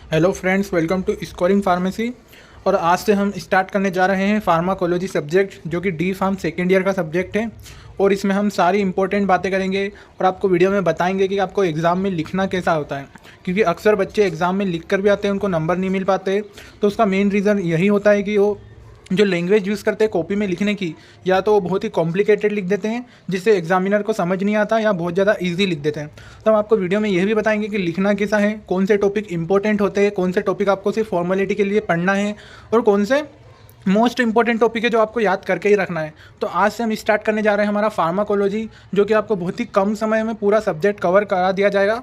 Hello friends, welcome to scoring pharmacy. और आज से हम स्टार्ट करने जा रहे हैं फार्माकोलॉजी सब्जेक्ट, जो कि डी फार्म सेकेंड ईयर का सब्जेक्ट है। और इसमें हम सारी इंपॉर्टेंट बातें करेंगे और आपको वीडियो में बताएंगे कि आपको एग्ज़ाम में लिखना कैसा होता है, क्योंकि अक्सर बच्चे एग्ज़ाम में लिख कर भी आते हैं, उनको नंबर नहीं मिल पाते। तो उसका मेन रीज़न यही होता है कि वो जो लैंग्वेज यूज़ करते हैं कॉपी में लिखने की, या तो वो बहुत ही कॉम्प्लिकेटेड लिख देते हैं जिससे एग्जामिनर को समझ नहीं आता, या बहुत ज़्यादा इजी लिख देते हैं। तो हम आपको वीडियो में यह भी बताएंगे कि लिखना कैसा है, कौन से टॉपिक इंपॉर्टेंट होते हैं, कौन से टॉपिक आपको सिर्फ फॉर्मेलिटी के लिए पढ़ना है, और कौन से मोस्ट इंपॉर्टेंट टॉपिक है जो आपको याद करके ही रखना है। तो आज से हम स्टार्ट करने जा रहे हैं हमारा फार्माकोलॉजी, जो कि आपको बहुत ही कम समय में पूरा सब्जेक्ट कवर करा दिया जाएगा।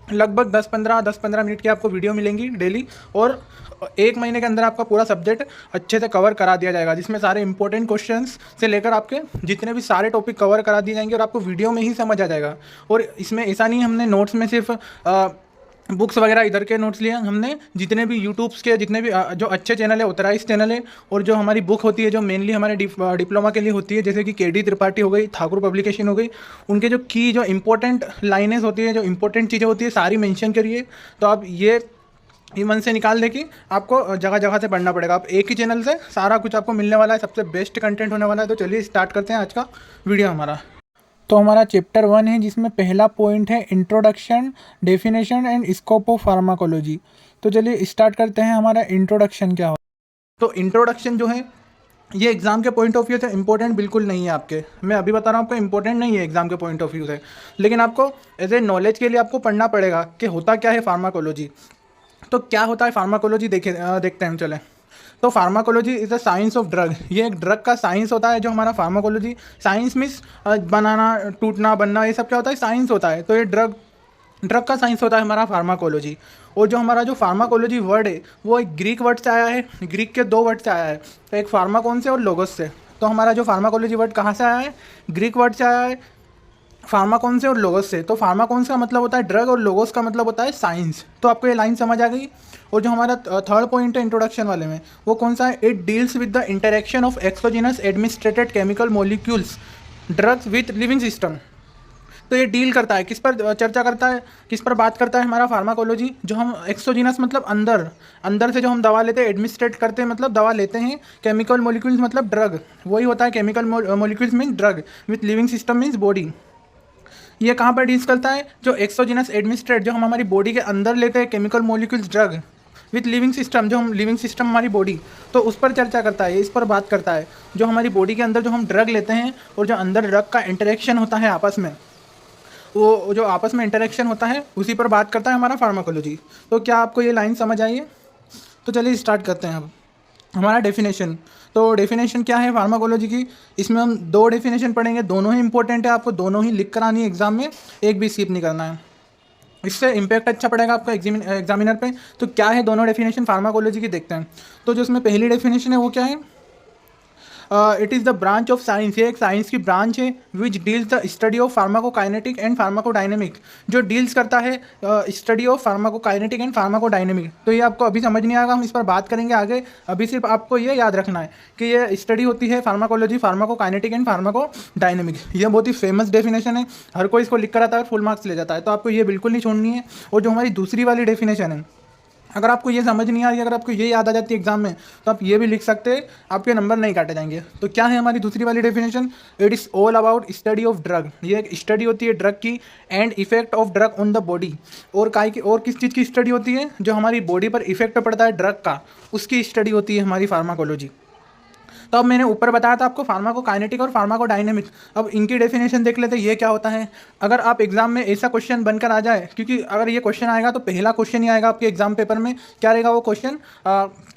लगभग 10-15 मिनट की आपको वीडियो मिलेंगी डेली, और एक महीने के अंदर आपका पूरा सब्जेक्ट अच्छे से कवर करा दिया जाएगा, जिसमें सारे इंपॉर्टेंट क्वेश्चंस से लेकर आपके जितने भी सारे टॉपिक कवर करा दिए जाएंगे और आपको वीडियो में ही समझ आ जाएगा। और इसमें ऐसा नहीं हमने नोट्स में सिर्फ बुक्स वगैरह इधर के नोट्स लिए, हमने जितने भी यूट्यूब्स के जितने भी जो अच्छे चैनल है, ऑथराइज चैनल है, और जो हमारी बुक होती है जो मेनली हमारे डिप्लोमा के लिए होती है, जैसे कि के डी त्रिपाठी हो गई, ठाकुर पब्लिकेशन हो गई, उनके जो की जो इंपॉर्टेंट लाइनें होती है, जो इंपॉर्टेंट चीज़ें होती है, सारी मेंशन करिए। तो आप ये मन से निकाल दे कि आपको जगह जगह से पढ़ना पड़ेगा। आप एक ही चैनल से सारा कुछ आपको मिलने वाला है, सबसे बेस्ट कंटेंट होने वाला है। तो चलिए स्टार्ट करते हैं आज का वीडियो हमारा। तो हमारा चैप्टर 1 है, जिसमें पहला पॉइंट है introduction, definition and scope of pharmacology. तो चलिए स्टार्ट करते हैं। हमारा इंट्रोडक्शन क्या हो। तो इंट्रोडक्शन जो है, ये एग्जाम के पॉइंट ऑफ व्यू से इंपॉर्टेंट बिल्कुल नहीं है आपके। मैं अभी बता रहा हूँ आपको, इंपॉर्टेंट नहीं है एग्जाम के पॉइंट ऑफ व्यू से, लेकिन आपको एज ए नॉलेज के लिए आपको पढ़ना पड़ेगा कि होता क्या है फार्माकोलॉजी। तो क्या होता है फार्माकोलॉजी, देखते हैं हम। चले, तो pharmacology is the science of drug. ये एक ड्रग का साइंस होता है जो हमारा फार्माकोलॉजी। साइंस मीन्स बनाना, टूटना, बनना, ये सब क्या होता है, साइंस होता है। तो ये ड्रग ड्रग का साइंस होता है हमारा फार्माकोलॉजी। और जो हमारा जो फार्माकोलॉजी वर्ड है, वो एक ग्रीक वर्ड से आया है। ग्रीक के दो वर्ड से आया है, तो एक फार्माकोन से और लोगोस से। तो हमारा जो फार्माकोलॉजी वर्ड कहाँ से आया है, ग्रीक वर्ड से आया है, फार्माकोन से और लोगोस से। तो फार्माकोन का मतलब होता है ड्रग, और लोगोस का मतलब होता है साइंस। तो आपको ये लाइन समझ आ गई। और जो हमारा थर्ड पॉइंट है इंट्रोडक्शन वाले में, वो कौन सा है, it deals with the interaction of exogenous administrated chemical molecules drugs with living system. तो ये डील करता है, किस पर चर्चा करता है, किस पर बात करता है हमारा फार्माकोलॉजी। जो हम एक्सोजिनस मतलब अंदर अंदर से जो हम दवा लेते हैं, एडमिनिस्ट्रेट करते हैं मतलब दवा लेते हैं, केमिकल मॉलिक्यूल्स मतलब ड्रग, वही होता है chemical molecules mean drug, with living system means body. ये कहाँ पर डील्स करता है, जो एक्सोजिनस एडमिनिस्ट्रेट, जो हम हमारी बॉडी के अंदर लेते हैं chemical molecules drug, with living system, जो हम लिविंग सिस्टम हमारी बॉडी, तो उस पर चर्चा करता है, इस पर बात करता है। जो हमारी बॉडी के अंदर जो हम ड्रग लेते हैं और जो अंदर ड्रग का इंटरेक्शन होता है आपस में, वो जो आपस में इंटरेक्शन होता है, उसी पर बात करता है हमारा फार्माकोलॉजी। तो क्या आपको ये लाइन समझ आई है? तो चलिए स्टार्ट करते हैं अब हमारा डेफिनेशन। तो डेफिनेशन क्या है फार्माकोलॉजी की, इसमें हम दो डेफिनेशन पढ़ेंगे, दोनों ही इंपॉर्टेंट है, आपको दोनों ही लिख कर आनी है एग्जाम में, एक भी स्किप नहीं करना है। इससे इम्पैक्ट अच्छा पड़ेगा आपका एग्जामिनर पे। तो क्या है दोनों डेफिनेशन फार्माकोलॉजी की, देखते हैं। तो जो इसमें पहली डेफिनेशन है वो क्या है, it is the branch of science. ये एक साइंस की ब्रांच है which deals the study of pharmacokinetic and pharmacodynamic, जो डील्स करता है study of pharmacokinetic and pharmacodynamic. तो ये आपको अभी समझ नहीं आएगा, हम इस पर बात करेंगे आगे। अभी सिर्फ आपको ये याद रखना है कि ये स्टडी होती है फार्माकोलॉजी, फार्माकोकाइनेटिक एंड फार्माकोडायनेमिक। ये बहुत ही फेमस डेफिनेशन है, हर कोई इसको लिख कर आता है और फुल मार्क्स ले जाता है। तो आपको ये बिल्कुल नहीं छोड़नी है। और जो हमारी दूसरी वाली डेफिनेशन है, अगर आपको ये समझ नहीं आ रही, अगर आपको ये याद आ जाती है एग्जाम में, तो आप ये भी लिख सकते हैं, आपके नंबर नहीं काटे जाएंगे। तो क्या है हमारी दूसरी वाली definition, it is all about study of drug. ये एक स्टडी होती है ड्रग की, and effect of drug on the body. और काय की, और किस चीज़ की स्टडी होती है, जो हमारी बॉडी पर इफेक्ट पड़ता है ड्रग का, उसकी स्टडी होती है हमारी फार्माकोलॉजी। तो अब मैंने ऊपर बताया था आपको फार्माकोकाइनेटिक और फार्माकोडायनेमिक। अब इनकी डेफिनेशन देख लेते हैं, ये क्या होता है। अगर आप एग्जाम में ऐसा क्वेश्चन बनकर आ जाए, क्योंकि अगर ये क्वेश्चन आएगा तो पहला क्वेश्चन ही आएगा आपके एग्जाम पेपर में, क्या रहेगा वो question,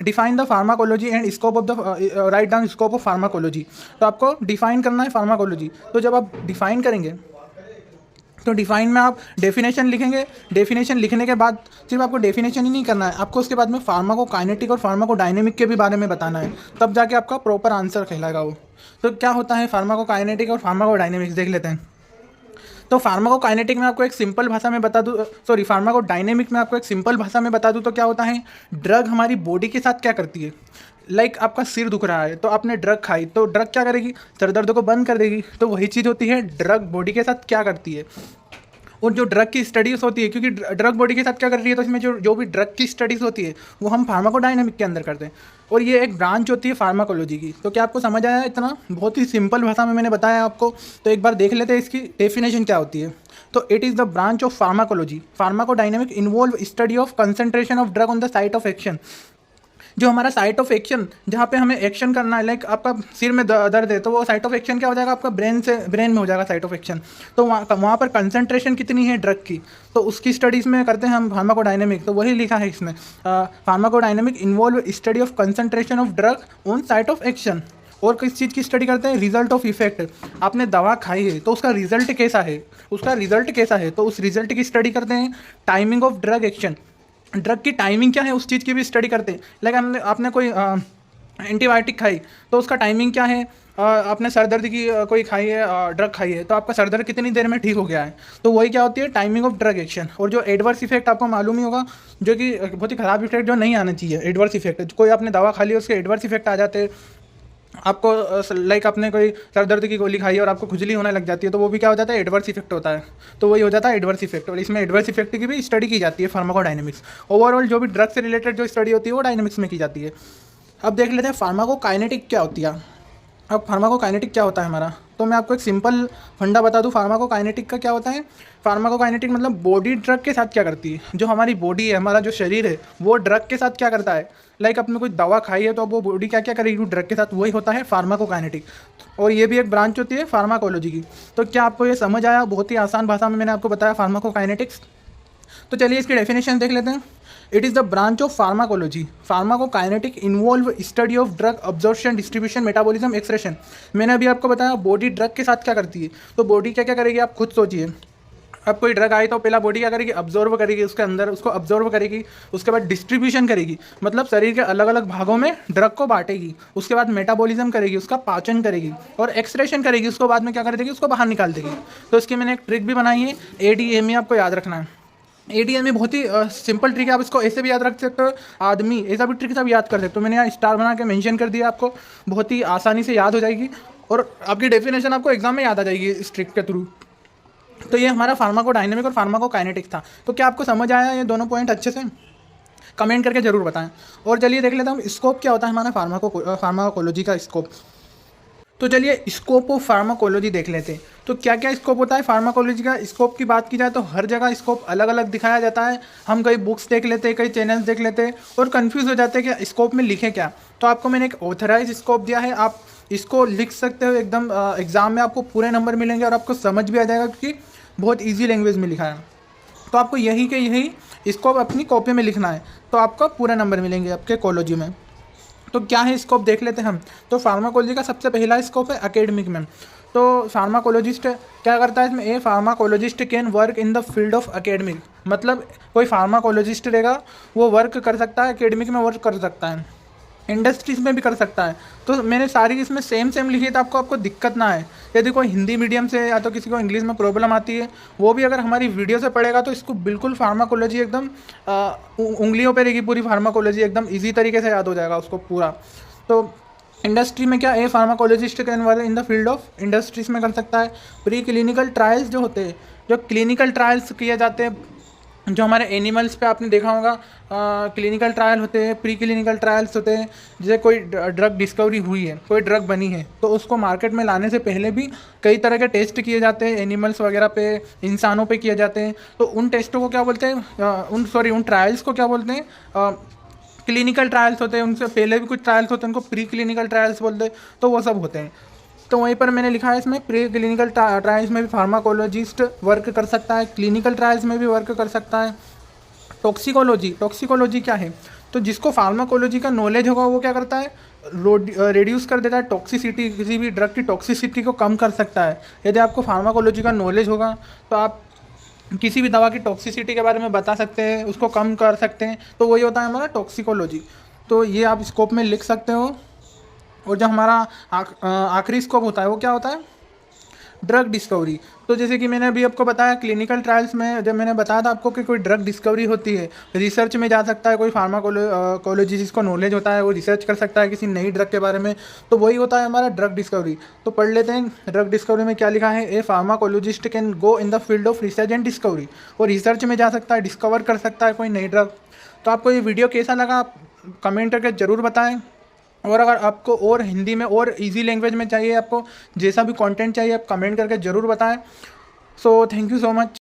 define the pharmacology and scope of the, write down scope of pharmacology. तो आपको डिफाइन करना है फार्माकोलॉजी। तो जब आप डिफाइन करेंगे, तो डिफाइन में आप डेफिनेशन लिखेंगे। डेफिनेशन लिखने के बाद सिर्फ आपको डेफिनेशन ही नहीं करना है, आपको उसके बाद में फार्माकोकाइनेटिक और फार्माकोडायनेमिक के भी बारे में बताना है, तब जाके आपका प्रॉपर आंसर कहलाएगा वो। तो क्या होता है फार्माकोकाइनेटिक और फार्माकोडायनेमिक्स, देख लेते हैं। तो फार्माकोकाइनेटिक में आपको एक सिंपल भाषा में बता दूँ, सॉरी फार्माकोडायनेमिक में आपको एक सिंपल भाषा में बता दूँ तो क्या होता है, ड्रग हमारी बॉडी के साथ क्या करती है। लाइक आपका सिर दुख रहा है तो आपने ड्रग खाई, तो ड्रग क्या करेगी, सर दर्द को बंद कर देगी। तो वही चीज़ होती है ड्रग बॉडी के साथ क्या करती है। और जो ड्रग की स्टडीज़ होती है, क्योंकि ड्रग बॉडी के साथ क्या कर रही है, तो इसमें जो जो भी ड्रग की स्टडीज़ होती है वो हम फार्माकोडायनामिक के अंदर करते हैं, और ये एक ब्रांच होती है फार्माकोलॉजी की। तो क्या आपको समझ आया? इतना बहुत ही सिंपल भाषा में मैंने बताया आपको। तो एक बार देख लेते हैं इसकी डेफिनेशन क्या होती है। तो it is the branch of pharmacology, pharmacodynamic involve study of concentration of drug on the site of action. जो हमारा साइट ऑफ एक्शन, जहाँ पे हमें एक्शन करना है, लाइक आपका सिर में दर्द है, तो वो साइट ऑफ एक्शन क्या हो जाएगा, आपका ब्रेन में हो जाएगा साइट ऑफ एक्शन। तो वहाँ पर कंसंट्रेशन कितनी है ड्रग की, तो उसकी स्टडीज़ में करते हैं हम फार्माकोडायनेमिक। तो वही लिखा है इसमें, pharmacodynamic involve study of concentration of drug on site of action. और किस चीज़ की स्टडी करते हैं? Result of effect. आपने दवा खाई है तो उसका रिजल्ट कैसा है, तो उस रिजल्ट की स्टडी करते हैं। Timing of drug action, drug की टाइमिंग क्या है उस चीज़ की भी स्टडी करते हैं। लाइक आपने कोई एंटीबायोटिक खाई तो उसका टाइमिंग क्या है। आपने सर दर्द की कोई खाई है, ड्रग खाई है, तो आपका सर दर्द कितनी देर में ठीक हो गया है, तो वही क्या होती है, टाइमिंग ऑफ ड्रग एक्शन। और जो एडवर्स इफेक्ट आपको मालूम ही होगा, जो कि बहुत ही ख़राब इफेक्ट जो नहीं आना चाहिए, एडवर्स इफेक्ट। कोई आपने दवा खा ली, उसके एडवर्स इफेक्ट आ जाते हैं आपको। लाइक आपने कोई सर दर्द की गोली खाई है और आपको खुजली होने लग जाती है, तो वो भी क्या हो जाता है, एडवर्स इफेक्ट होता है। तो वही हो जाता है एडवर्स इफेक्ट, और इसमें एडवर्स इफेक्ट की भी स्टडी की जाती है फार्माकोडायनेमिक्स। ओवरऑल जो भी ड्रग से रिलेटेड जो स्टडी होती है वो डायनेमिक्स में की जाती है। अब देख लेते हैं फार्माकोकाइनेटिक क्या होती है। अब फार्माकोकाइनेटिक क्या होता है हमारा, तो मैं आपको एक सिंपल फंडा बता दूं फार्माकोकाइनेटिक का क्या होता है। फार्माकोकाइनेटिक मतलब बॉडी ड्रग के साथ क्या करती है। जो हमारी बॉडी है, हमारा जो शरीर है, वो ड्रग के साथ क्या करता है। लाइक आपने कोई दवा खाई है तो अब वो बॉडी क्या क्या करेगी ड्रग के साथ, वही होता है फार्माकोकाइनेटिक। और ये भी एक ब्रांच होती है फार्माकोलॉजी की। तो क्या आपको ये समझ आया? बहुत ही आसान भाषा में मैंने आपको बताया फार्माकोकाइनेटिक्स। तो चलिए इसकी डेफिनेशन देख लेते हैं। It is the branch of pharmacology, pharmacokinetic involve study of drug absorption, distribution, metabolism, excretion. मैंने अभी आपको बताया बॉडी ड्रग के साथ क्या करती है, तो बॉडी क्या क्या करेगी आप खुद सोचिए। अब कोई ड्रग आई तो पहला बॉडी क्या करेगी, अब्जॉर्व करेगी, उसके अंदर उसको अब्जॉर्व करेगी, उसके बाद डिस्ट्रीब्यूशन करेगी, मतलब शरीर के अलग अलग भागों में ड्रग को बांटेगी, उसके बाद मेटाबॉलिज्म करेगी, उसका पाचन करेगी, और एक्सक्रेशन करेगी, उसको बाद में क्या कर देगी, उसको बाहर निकाल देगी। तो इसकी मैंने एक ट्रिक भी बनाई है, ADME, आपको याद रखना है। ADME बहुत ही सिंपल ट्रिक है, आप इसको ऐसे भी याद रख सकते हो, आदमी ऐसा भी ट्रिक सब याद कर सकते हो। मैंने यहाँ स्टार बना के मेंशन कर दिया, आपको बहुत ही आसानी से याद हो जाएगी, और आपकी डेफिनेशन आपको एग्जाम में याद आ जाएगी इस ट्रिक के थ्रू। तो ये हमारा फार्माकोडायनेमिक और फार्माकोकाइनेटिक था। तो क्या आपको समझ आया ये दोनों पॉइंट अच्छे से? कमेंट करके ज़रूर बताएं। और चलिए देख लेते हैं हम स्कोप क्या होता है हमारा फार्माकोलॉजी का स्कोप। तो चलिए स्कोप ऑफ फार्माकोलॉजी देख लेते हैं। तो क्या क्या स्कोप होता है फार्माकोलॉजी का। स्कोप की बात की जाए तो हर जगह स्कोप अलग अलग दिखाया जाता है। हम कई बुक्स देख लेते हैं, कई चैनल्स देख लेते हैं और कंफ्यूज हो जाते हैं कि स्कोप में लिखे क्या। तो आपको मैंने एक ऑथराइज स्कोप दिया है, आप इसको लिख सकते हो एकदम। एग्जाम में आपको पूरे नंबर मिलेंगे और आपको समझ भी आ जाएगा, क्योंकि बहुत ईजी लैंग्वेज में लिखा है। तो आपको यही के यही स्कोप अपनी कॉपी में लिखना है, तो आपको पूरा नंबर मिलेंगे आपके कॉलेज में। तो क्या है स्कोप देख लेते हैं हम। तो फार्माकोलॉजी का सबसे पहला स्कोप है एकेडमिक में। तो फार्माकोलॉजिस्ट क्या करता है इसमें, a pharmacologist can work in the field of academic. मतलब कोई फार्माकोलॉजिस्ट रहेगा वो वर्क कर सकता है, एकेडमिक में वर्क कर सकता है, इंडस्ट्रीज में भी कर सकता है। तो मैंने सारी इसमें सेम लिखी है, तो आपको दिक्कत ना है। यदि कोई हिंदी मीडियम से या तो किसी को इंग्लिश में प्रॉब्लम आती है, वो भी अगर हमारी वीडियो से पढ़ेगा तो इसको बिल्कुल फार्माकोलॉजी एकदम उंगलियों पे रहेगी, पूरी फार्माकोलॉजी एकदम इजी तरीके से याद हो जाएगा उसको पूरा। तो इंडस्ट्री में क्या, a pharmacologist can work in the field of industries में कर सकता है। प्री क्लिनिकल ट्रायल्स जो होते हैं, जो क्लिनिकल ट्रायल्स किए जाते हैं, जो हमारे एनिमल्स पे आपने देखा होगा, क्लिनिकल ट्रायल होते हैं, प्री क्लिनिकल ट्रायल्स होते हैं। जैसे कोई ड्रग डिस्कवरी हुई है, कोई ड्रग बनी है, तो उसको मार्केट में लाने से पहले भी कई तरह के टेस्ट किए जाते हैं, एनिमल्स वगैरह पे, इंसानों पे किए जाते हैं। तो उन टेस्टों को क्या बोलते हैं, उन ट्रायल्स को क्या बोलते हैं, क्लिनिकल ट्रायल्स होते हैं। उनसे पहले भी कुछ ट्रायल्स होते हैं, उनको प्री क्लिनिकल ट्रायल्स बोलते हैं। तो वो सब होते हैं। तो वहीं पर मैंने लिखा है इसमें प्री क्लिनिकल ट्रायल्स में भी फार्माकोलॉजिस्ट वर्क कर सकता है, क्लिनिकल ट्रायल्स में भी वर्क कर सकता है। टॉक्सिकोलॉजी क्या है, तो जिसको फार्माकोलॉजी का नॉलेज होगा वो क्या करता है, रिड्यूस कर देता है टॉक्सिसिटी, किसी भी ड्रग की टॉक्सिसिटी को कम कर सकता है। यदि आपको फार्माकोलॉजी का नॉलेज होगा तो आप किसी भी दवा की टॉक्सिसिटी के बारे में बता सकते हैं, उसको कम कर सकते हैं। तो वही होता है हमारा टॉक्सिकोलॉजी। तो ये आप स्कोप में लिख सकते हो। और जो हमारा आखिरी स्कोप होता है वो क्या होता है, ड्रग डिस्कवरी। तो जैसे कि मैंने अभी आपको बताया क्लिनिकल ट्रायल्स में जब मैंने बताया था आपको कि कोई ड्रग डिस्कवरी होती है, रिसर्च में जा सकता है कोई फार्माकोलॉजी जिसको नॉलेज होता है वो रिसर्च कर सकता है किसी नई ड्रग के बारे में, तो वही होता है हमारा ड्रग डिस्कवरी। तो पढ़ लेते हैं ड्रग डिस्कवरी में क्या लिखा है। A pharmacologist can go in the field of research and discovery. वो रिसर्च में जा सकता है, डिस्कवर कर सकता है कोई नई ड्रग। तो आपको ये वीडियो कैसा लगा आप कमेंट करके ज़रूर बताएं। और अगर आपको और हिंदी में और इजी लैंग्वेज में चाहिए, आपको जैसा भी कंटेंट चाहिए आप कमेंट करके ज़रूर बताएं। So thank you so much.